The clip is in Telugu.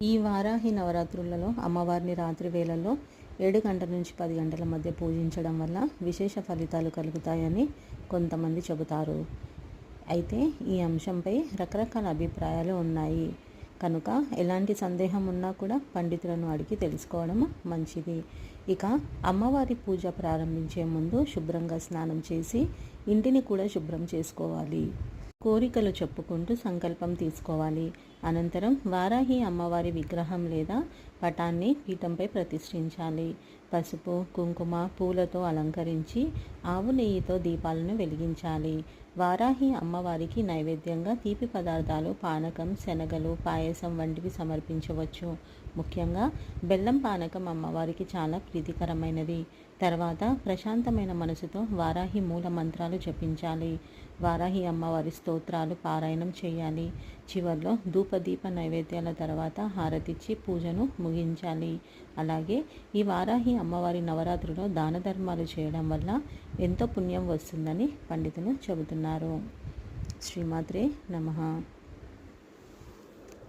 ఈ వారాహి నవరాత్రులలో అమ్మవారిని రాత్రి వేళల్లో 7 గంటల నుంచి 10 గంటల మధ్య పూజించడం వల్ల విశేష ఫలితాలు కలుగుతాయని కొంతమంది చెబుతారు. అయితే ఈ అంశంపై రకరకాల అభిప్రాయాలు ఉన్నాయి. కనుక ఎలాంటి సందేహం ఉన్నా కూడా పండితులను అడిగి తెలుసుకోవడం మంచిది. ఇక అమ్మవారి పూజ ప్రారంభించే ముందు శుభ్రంగా స్నానం చేసి ఇంటిని కూడా శుభ్రం చేసుకోవాలి. కోరికలు చెప్పుకుంటూ సంకల్పం తీసుకోవాలి. అనంతరం వారాహి అమ్మవారి విగ్రహం లేదా పటాన్ని పీఠంపై ప్రతిష్ఠించాలి. పసుపు, కుంకుమ, పూలతో అలంకరించి ఆవు నెయ్యితో దీపాలను వెలిగించాలి. వారాహి అమ్మవారికి నైవేద్యంగా తీపి పదార్థాలు, పానకం, శనగలు, పాయసం వంటివి సమర్పించవచ్చు. ముఖ్యంగా బెల్లం పానకం అమ్మవారికి చాలా ప్రీతికరమైనది. తర్వాత ప్రశాంతమైన మనసుతో వారాహి మూల మంత్రాలు జపించాలి. వారాహి అమ్మవారి స్తోత్రాలు పారాయణం చేయాలి. చివర్లో ధూపదీప నైవేద్యాల తర్వాత హారతిచ్చి పూజను ముగించాలి. అలాగే ఈ వారాహి అమ్మవారి నవరాత్రిలో దాన ధర్మాలు చేయడం వల్ల ఎంతో పుణ్యం వస్తుందని పండితులు చెబుతున్నారు. శ్రీమాత్రే నమః.